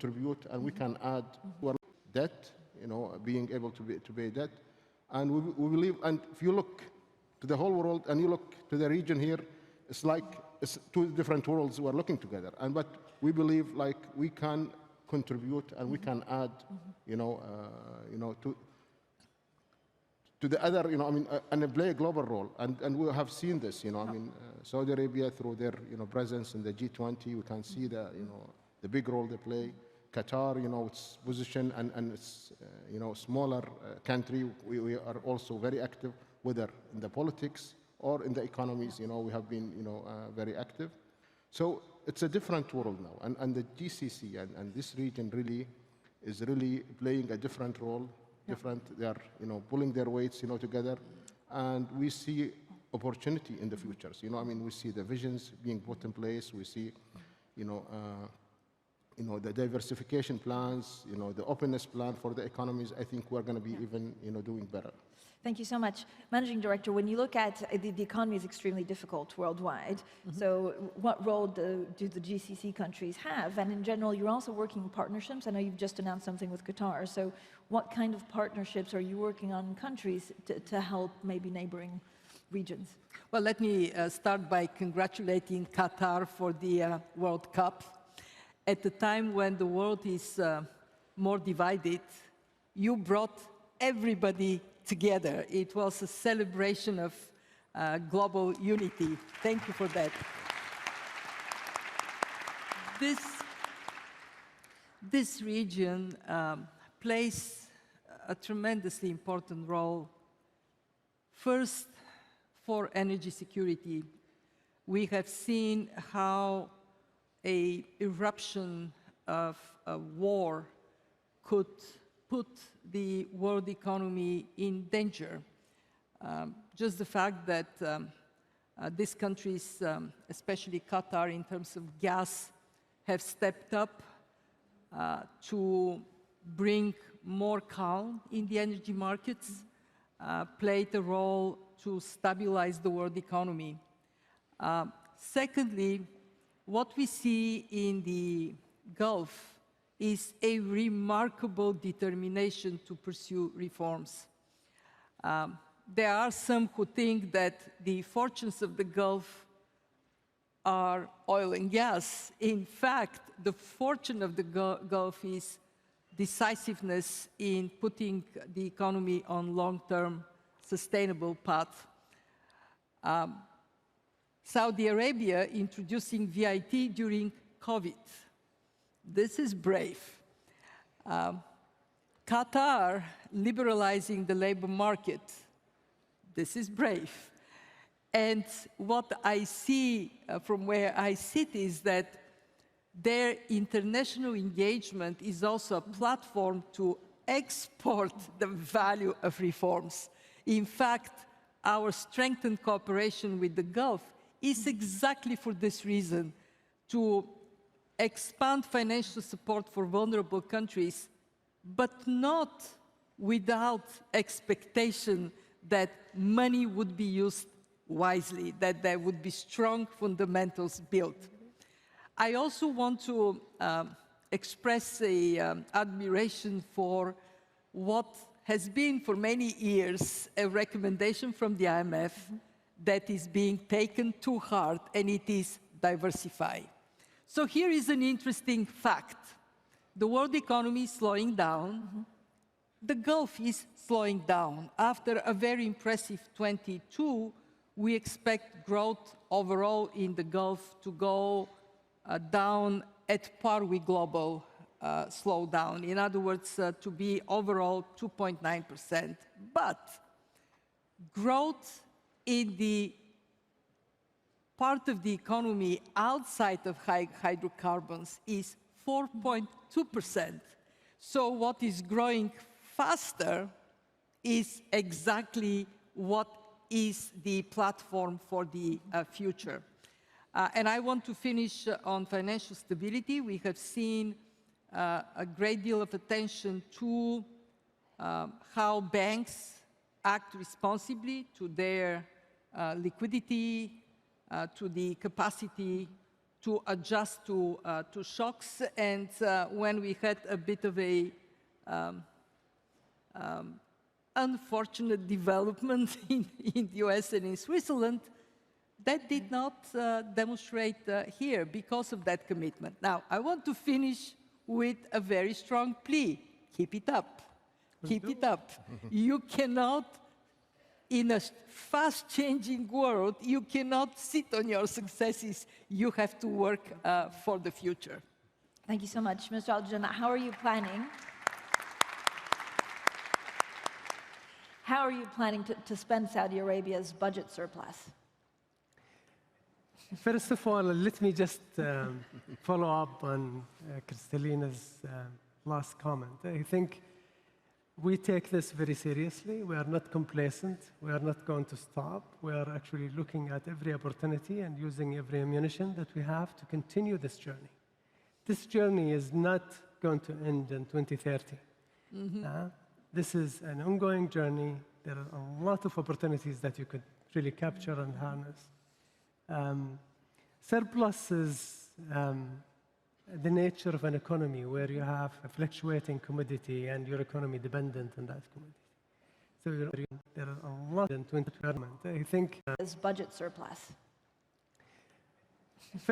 contribute and we can add to our debt, being able to pay debt. And we believe, and if you look to the whole world and you look to the region here, it's like it's two different worlds we're looking together. But we believe like we can contribute and we can add, to the other, and play a global role. And we have seen this, Saudi Arabia through their, presence in the G20, we can see the, the big role they play. Qatar, its position and its, smaller country, we are also very active, whether in the politics or in the economies, we have been, very active. So it's a different world now, and the GCC and this region really is really playing a different role. They are, pulling their weights, together, and we see opportunity in the futures. We see the visions being put in place. We see, the diversification plans, the openness plan for the economies. I think we're going to be even, doing better. Thank you so much. Managing Director, when you look at the economy is extremely difficult worldwide. So what role do the GCC countries have? And in general, you're also working in partnerships. I know you've just announced something with Qatar. So what kind of partnerships are you working on in countries to help maybe neighboring regions? Well, let me start by congratulating Qatar for the World Cup. At the time when the world is more divided, you brought everybody together. It was a celebration of global unity. Thank you for that. This region plays a tremendously important role. First, for energy security. We have seen how an eruption of a war could put the world economy in danger. Just the fact that these countries, especially Qatar in terms of gas, have stepped up to bring more calm in the energy markets, played a role to stabilize the world economy. Secondly, what we see in the Gulf is a remarkable determination to pursue reforms. There are some who think that the fortunes of the Gulf are oil and gas. In fact, the fortune of the Gulf is decisiveness in putting the economy on long-term sustainable path. Saudi Arabia introducing VAT during COVID. This is brave. Qatar liberalizing the labor market. This is brave. And what I see from where I sit is that their international engagement is also a platform to export the value of reforms. In fact, our strengthened cooperation with the Gulf is exactly for this reason, to expand financial support for vulnerable countries, but not without expectation that money would be used wisely, that there would be strong fundamentals built. I also want to express admiration for what has been for many years a recommendation from the IMF that is being taken to heart, and it is diversify. So here is an interesting fact. The world economy is slowing down. The Gulf is slowing down. After a very impressive 22, we expect growth overall in the Gulf to go down at par with global slowdown. In other words, to be overall 2.9%. But growth in the part of the economy outside of hydrocarbons is 4.2%. So what is growing faster is exactly what is the platform for the future. And I want to finish on financial stability. We have seen a great deal of attention to how banks act responsibly to their liquidity, to the capacity to adjust to shocks. And when we had a bit of a unfortunate development in the US and in Switzerland, that did not demonstrate here because of that commitment. Now, I want to finish with a very strong plea. Keep it up. Keep it up. You cannot, in a fast-changing world, you cannot sit on your successes. You have to work for the future. Thank you so much. Mr. Al-Jannah, how are you planning? How are you planning to spend Saudi Arabia's budget surplus? First of all, let me just follow up on Kristalina's last comment. I think we take this very seriously. We are not complacent. We are not going to stop. We are actually looking at every opportunity and using every ammunition that we have to continue this journey. This journey is not going to end in 2030. This is an ongoing journey. There are a lot of opportunities that you could really capture and harness. Surplus is the nature of an economy where you have a fluctuating commodity and your economy dependent on that commodity. So there are a lot in 2020. I think As budget surplus. first